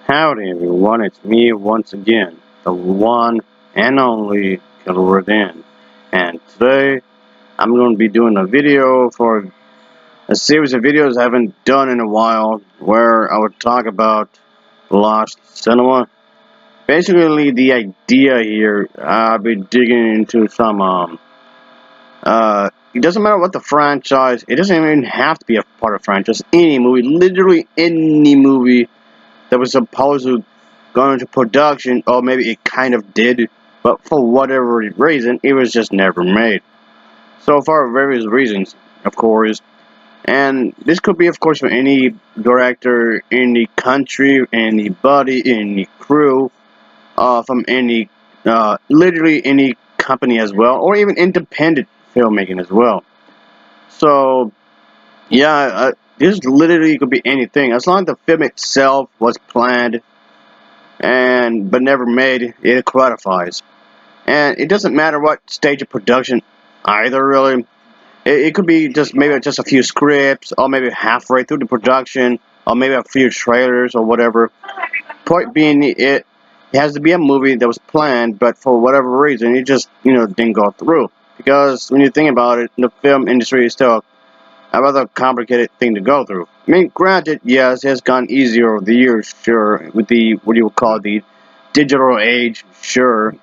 Howdy everyone, it's me once again, the one and only Killer Rodan. And today, I'm going to be doing a video for a series of videos I haven't done in a while, where I would talk about lost cinema. Basically, the idea here, I'll be digging into it doesn't matter what the franchise, it doesn't even have to be a part of a franchise, any movie, literally any movie that was supposed to go into production, or maybe it kind of did, but for whatever reason, it was just never made. So, for various reasons, of course, and this could be, of course, for any director, any country, anybody, any crew, from any, literally any company as well, or even independent filmmaking as well. So, yeah, this literally could be anything, as long as the film itself was planned but never made, it qualifies. And it doesn't matter what stage of production either, really. It could be maybe just a few scripts, or maybe halfway through the production, or maybe a few trailers or whatever. Point being, it has to be a movie that was planned, but for whatever reason, it just didn't go through. Because when you think about it, the film industry is still a rather complicated thing to go through. I mean, granted, yes, it has gone easier over the years, sure, with the what you would call the digital age, sure,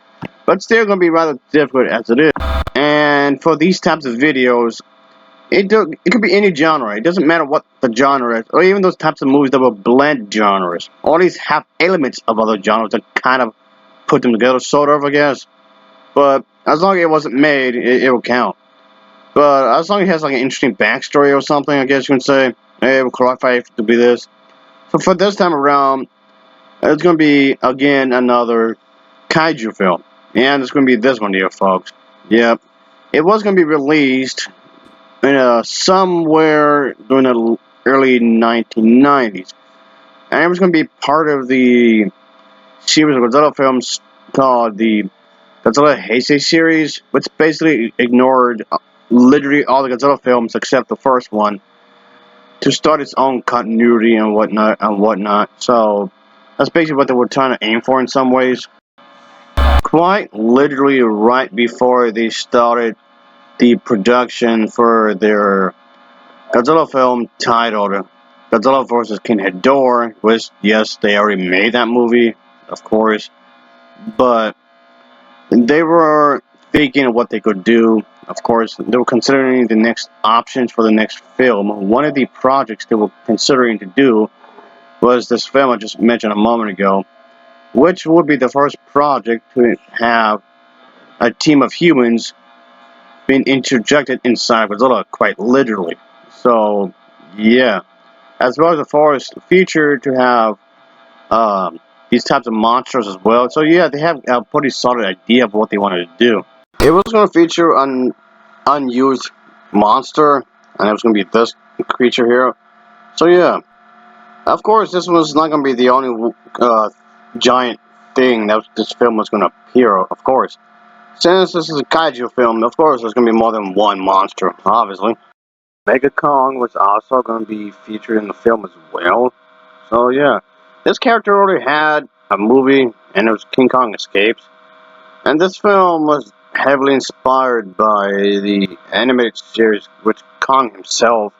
but still going to be rather difficult as it is. And for these types of videos, it could be any genre. It doesn't matter what the genre is, or even those types of movies that will blend genres. All these have elements of other genres that kind of put them together, sort of, I guess. But as long as it wasn't made, it will count. But as long as it has like an interesting backstory or something, I guess you can say, hey, it will qualify to be this. So for this time around, it's going to be, again, another kaiju film. And it's going to be this one here, folks. Yep. It was going to be released in somewhere during the early 1990s. And it was going to be part of the series of Godzilla films called the Godzilla Heisei series, which basically ignored literally all the Godzilla films except the first one to start its own continuity and whatnot. So that's basically what they were trying to aim for in some ways. Quite literally right before they started the production for their Godzilla film titled Godzilla vs. King Ghidorah, which, yes, they already made that movie, of course, but they were thinking of what they could do. Of course, they were considering the next options for the next film. One of the projects they were considering to do was this film I just mentioned a moment ago, which would be the first project to have a team of humans being interjected inside Godzilla, quite literally. So, yeah. As well as the forest future to have these types of monsters as well. So, yeah, they have a pretty solid idea of what they wanted to do. It was going to feature an unused monster, and it was going to be this creature here. So, yeah. Of course, this was not going to be the only giant thing that this film was going to appear, of course. Since this is a kaiju film, of course there's going to be more than one monster, obviously. Mega Kong was also going to be featured in the film as well. So yeah, this character already had a movie, and it was King Kong Escapes. And this film was heavily inspired by the animated series, which Kong himself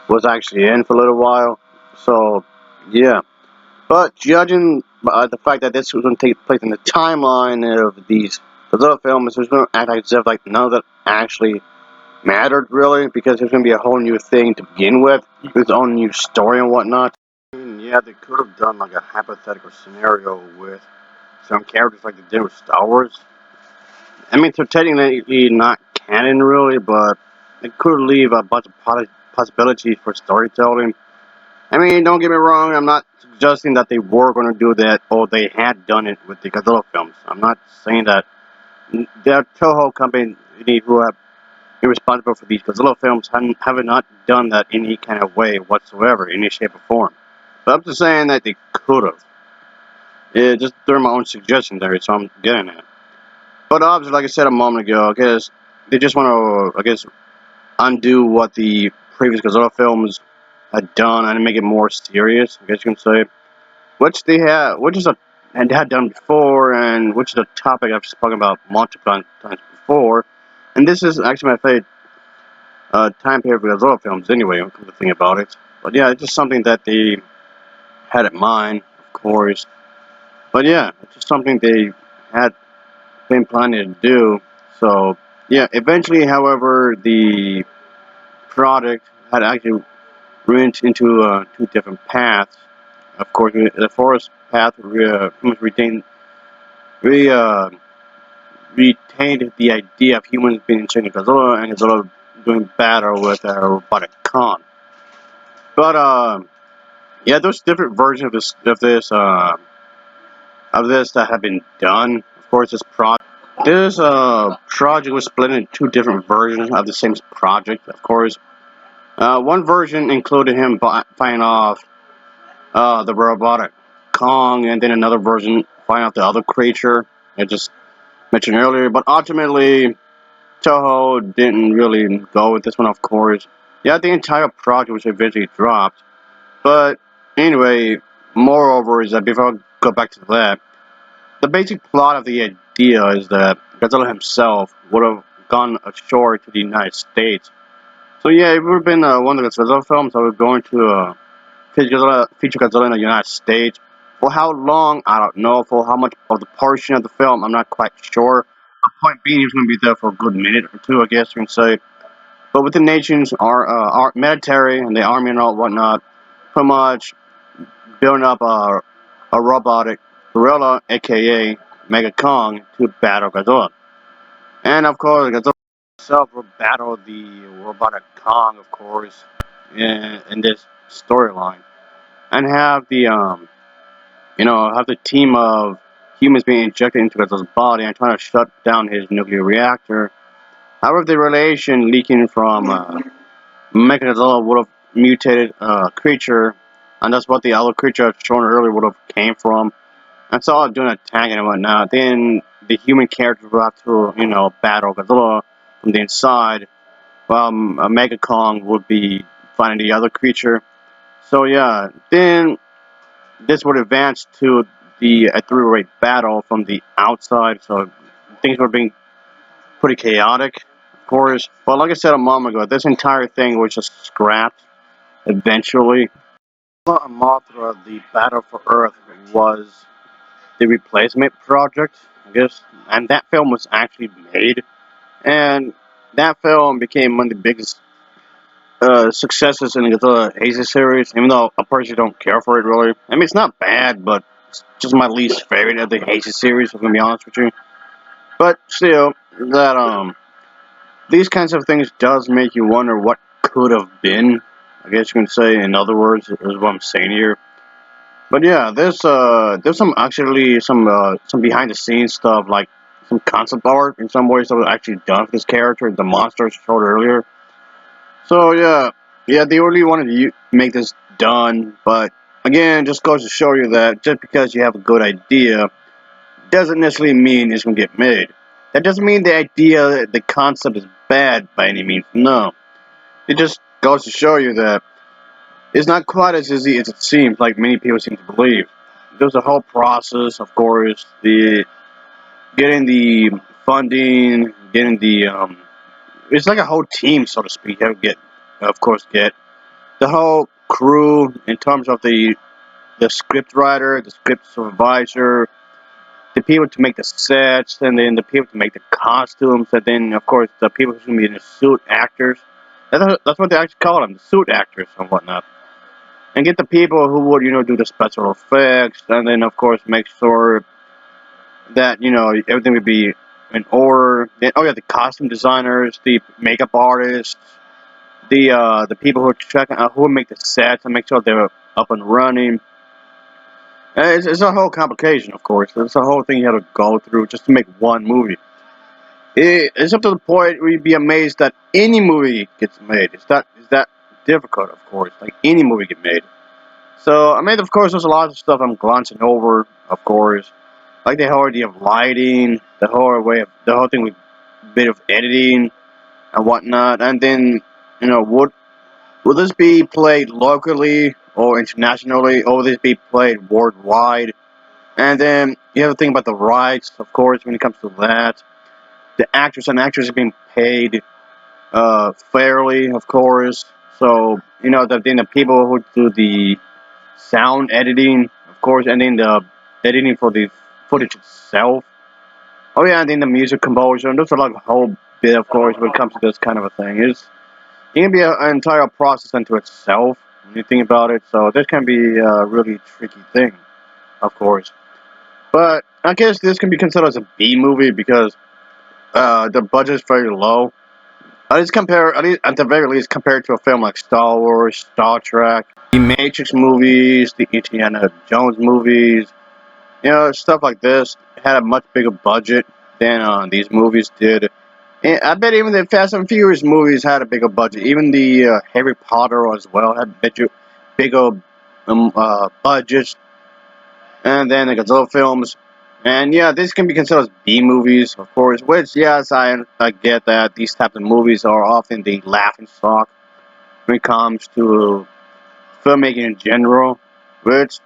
was actually in for a little while. So yeah. But judging by the fact that this was going to take place in the timeline of these Godzilla films, it was going to act as if like none of that actually mattered really, because there's going to be a whole new thing to begin with, its own new story and whatnot. I mean, yeah, they could have done like a hypothetical scenario with some characters like they did with Star Wars. I mean, so technically not canon really, but it could leave a bunch of possibilities for storytelling. I mean, don't get me wrong, I'm not suggesting that they were going to do that or they had done it with the Godzilla films. I'm not saying that. The Toho company who have been responsible for these Godzilla films have not done that in any kind of way whatsoever, in any shape or form. But I'm just saying that they could have. Just through my own suggestion there, so I'm getting at. But obviously, like I said a moment ago, I guess they just want to, undo what the previous Godzilla films had done and make it more serious, I guess you can say. which is a and had done before, and which is a topic I've spoken about multiple times before. And this is actually my favorite time period for Godzilla films, anyway. Come to think about it, but yeah, it's just something that they had in mind, of course. But yeah, it's just something they had been planning to do. So yeah, eventually, however, the product had actually went into two different paths. Of course, the forest path retained we retained the idea of humans being changed Godzilla and Godzilla doing battle with a robotic Khan. But yeah, there's different versions of this that have been done. Of course, this project was split into two different versions of the same project. Of course, one version included him fighting off the robotic Kong, and then another version fighting off the other creature I just mentioned earlier. But ultimately, Toho didn't really go with this one, of course. Yeah, the entire project was eventually dropped. But anyway, moreover is that before I go back to that, the basic plot of the idea is that Godzilla himself would have gone ashore to the United States. So yeah, if you've been one of the Godzilla films, I was going to feature Godzilla in the United States. For how long, I don't know. For how much of the portion of the film, I'm not quite sure. The point being, he's going to be there for a good minute or two, I guess you can say. But with the nations, our military and the army and all whatnot, pretty much building up a robotic gorilla, aka Mega Kong, to battle Godzilla. And of course, Godzilla himself will battle the robotic Kong, of course, in this storyline, and have the have the team of humans being injected into Godzilla's body and trying to shut down his nuclear reactor. However, the radiation leaking from Mechagodzilla would have mutated creature, and that's what the other creature shown earlier would have came from. And so doing attacking and whatnot. Then the human characters will have to, battle Godzilla from the inside, while Mega Kong would be fighting the other creature. So yeah, then this would advance to the three-way battle from the outside. So things were being pretty chaotic, of course. But like I said a moment ago, this entire thing was just scrapped eventually. Mothra, the Battle for Earth, was the replacement project, I guess, and that film was actually made, and that film became one of the biggest successes in the Asia series, even though I personally don't care for it really. I mean, it's not bad, but it's just my least favorite of the Asia series, if I'm gonna be honest with you. But still, that these kinds of things does make you wonder what could have been. I guess you can say, in other words, is what I'm saying here. But yeah, there's some behind the scenes stuff, like some concept art in some ways that was actually done for this character, the monster I showed earlier. So yeah, they really wanted to make this done, but again, just goes to show you that just because you have a good idea doesn't necessarily mean it's gonna get made. That doesn't mean the concept is bad by any means. No, it just goes to show you that it's not quite as easy as it seems, like many people seem to believe. There's a whole process, of course, the getting the funding, getting the it's like a whole team, so to speak. You get, of course, get the whole crew in terms of the script writer, the script supervisor, the people to make the sets, and then the people to make the costumes, and then of course the people who's gonna be the suit actors. That's what they actually call them, the suit actors and whatnot. And get the people who would do the special effects, and then of course make sure that everything would be in order. Then, oh yeah, the costume designers, the makeup artists, the people who check who would make the sets and make sure they're up and running. And it's a whole complication, of course. It's a whole thing you have to go through just to make one movie. It's up to the point where you'd be amazed that any movie gets made. It's that difficult, of course. Like any movie get made. So I mean, of course, there's a lot of stuff I'm glancing over, of course, like the whole idea of lighting, the whole thing with a bit of editing and whatnot, and then would this be played locally or internationally, or this be played worldwide. And then you have to think about the rights, of course, when it comes to that. The actors and actresses are being paid fairly, of course. So, then the people who do the sound editing, of course, and then the editing for the footage itself. Oh yeah, and then the music composition. There's a like a whole bit, of course, when it comes to this kind of a thing. It can be an entire process unto itself when you think about it. So this can be a really tricky thing, of course. But I guess this can be considered as a B movie because the budget is very low. At least at the very least, compared to a film like Star Wars, Star Trek, the Matrix movies, the Indiana Jones movies, stuff like this had a much bigger budget than these movies did. And I bet even the Fast and Furious movies had a bigger budget. Even the Harry Potter as well had bigger budgets. And then the Godzilla films. And yeah, this can be considered as B movies, of course. Which, yes, I get that these types of movies are often the laughing stock when it comes to filmmaking in general. Which,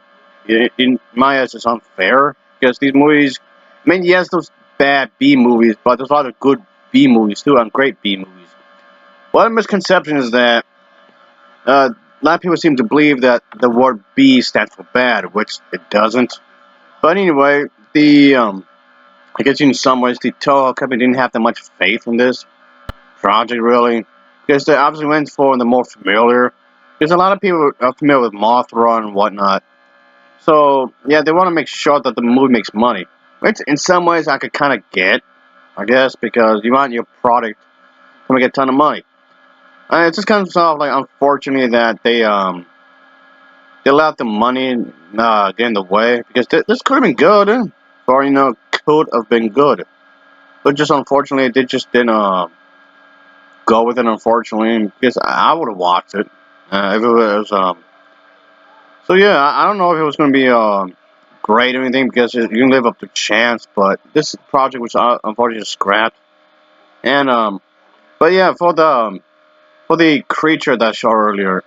in my eyes, is unfair because these movies. I mean, yes, those bad B movies, but there's a lot of good B movies too, and great B movies. One misconception is that a lot of people seem to believe that the word B stands for bad, which it doesn't. But anyway, I guess in some ways the Toho company didn't have that much faith in this project really, because they obviously went for the more familiar. Because a lot of people are familiar with Mothra and whatnot, so yeah, they want to make sure that the movie makes money. Which in some ways I could kind of get, I guess, because you want your product to make a ton of money. And it just comes off like unfortunately that they let the money get in the way because this could have been good, or could have been good, but just unfortunately they just didn't go with it. Unfortunately, because I would have watched it if it was. So yeah, I don't know if it was going to be great or anything because you can live up to chance, but this project was unfortunately scrapped. And but yeah, for the creature that I showed earlier,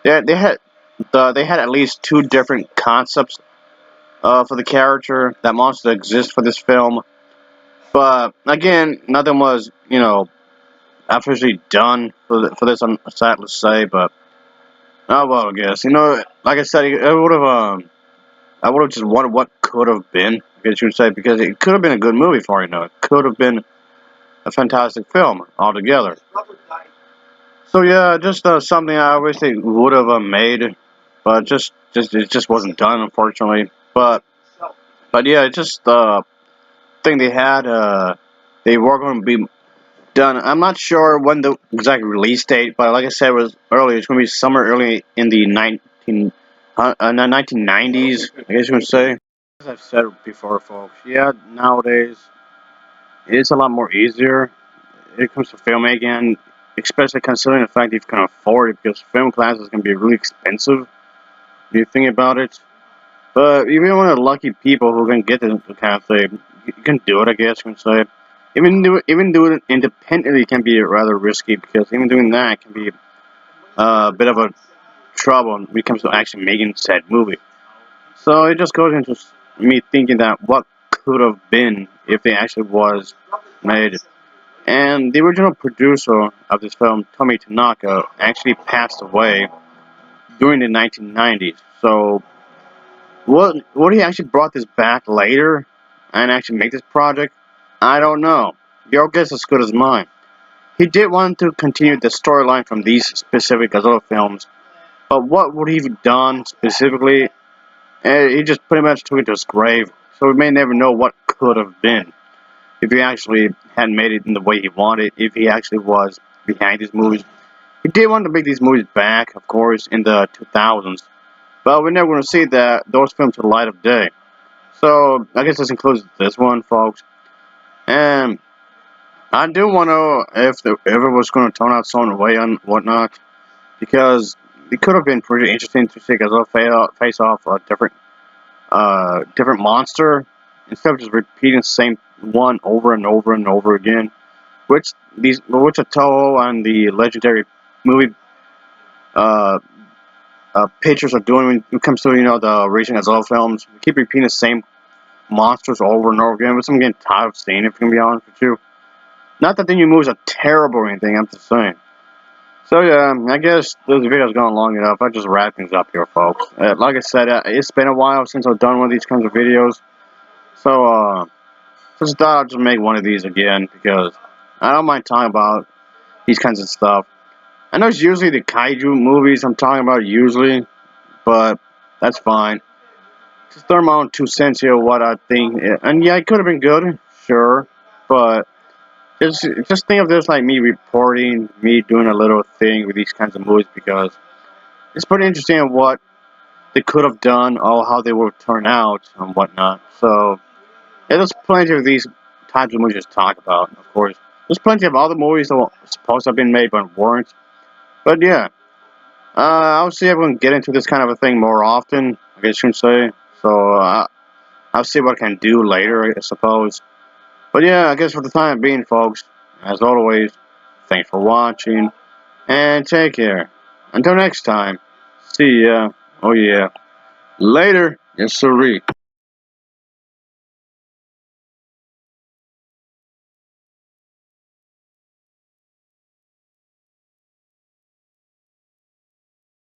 they had at least two different concepts for the character that monster exists for this film. But again, nothing was officially done for this. I'm sad to say, but oh well, I guess like I said, it would have I would have just wondered what could have been. I guess you would say because it could have been a good movie for all you know. It could have been a fantastic film altogether. So yeah, just something I wish they would have made, but just it just wasn't done, unfortunately. But yeah, it's just thing they had. They were going to be done. I'm not sure when the exact release date, but like I said, it was early. It's going to be somewhere early in the 1990s, I guess you would say. As I've said before, folks, yeah, nowadays it's a lot more easier when it comes to filmmaking, especially considering the fact that you can afford it, because film classes can be really expensive if you think about it. But even one of the lucky people who can get this kind of thing, you can do it, I guess you can say. Even do it independently can be rather risky because even doing that can be a bit of a trouble when it comes to actually making said movie. So it just goes into me thinking that what could have been if it actually was made. And the original producer of this film, Tomi Tanaka, actually passed away during the 1990s. So would he actually brought this back later and actually make this project? I don't know. Your guess is as good as mine. He did want to continue the storyline from these specific Godzilla films, but what would he have done specifically? He just pretty much took it to his grave, so we may never know what could have been if he actually hadn't made it in the way he wanted, if he actually was behind these movies. He did want to make these movies back, of course, in the 2000s, but we're never going to see those films to the light of day. So, I guess this includes this one, folks. And I do want to know if it was going to turn out some way and whatnot, because it could have been pretty interesting to see Godzilla face off a different monster instead of just repeating the same one over and over and over again. Which a Toho and the legendary movie uh, pictures are doing when it comes to, you know, the Raging Gazelle films. We keep repeating the same monsters over and over again, but I'm getting tired of seeing it, if I'm going to be honest with you. Not that the new movies are terrible or anything, I'm just saying. So yeah, I guess this video's gone long enough. I just wrap things up here, folks. Like I said, it's been a while since I've done one of these kinds of videos. So, just thought I'd just make one of these again, because I don't mind talking about these kinds of stuff. I know it's usually the kaiju movies I'm talking about, usually, but that's fine. Just throw my own 2 cents here, what I think. And yeah, it could have been good, sure, but just think of this like me reporting, me doing a little thing with these kinds of movies, because it's pretty interesting what they could have done or how they would turn out and whatnot. So, yeah, there's plenty of these types of movies to talk about, of course. There's plenty of other movies that were supposed to have been made but weren't. But yeah, I'll see if we can get into this kind of a thing more often, I guess you can say. So, I'll see what I can do later, I suppose. But yeah, I guess for the time being, folks, as always, thanks for watching, and take care. Until next time, see ya. Oh yeah. Later. Yes, sirree.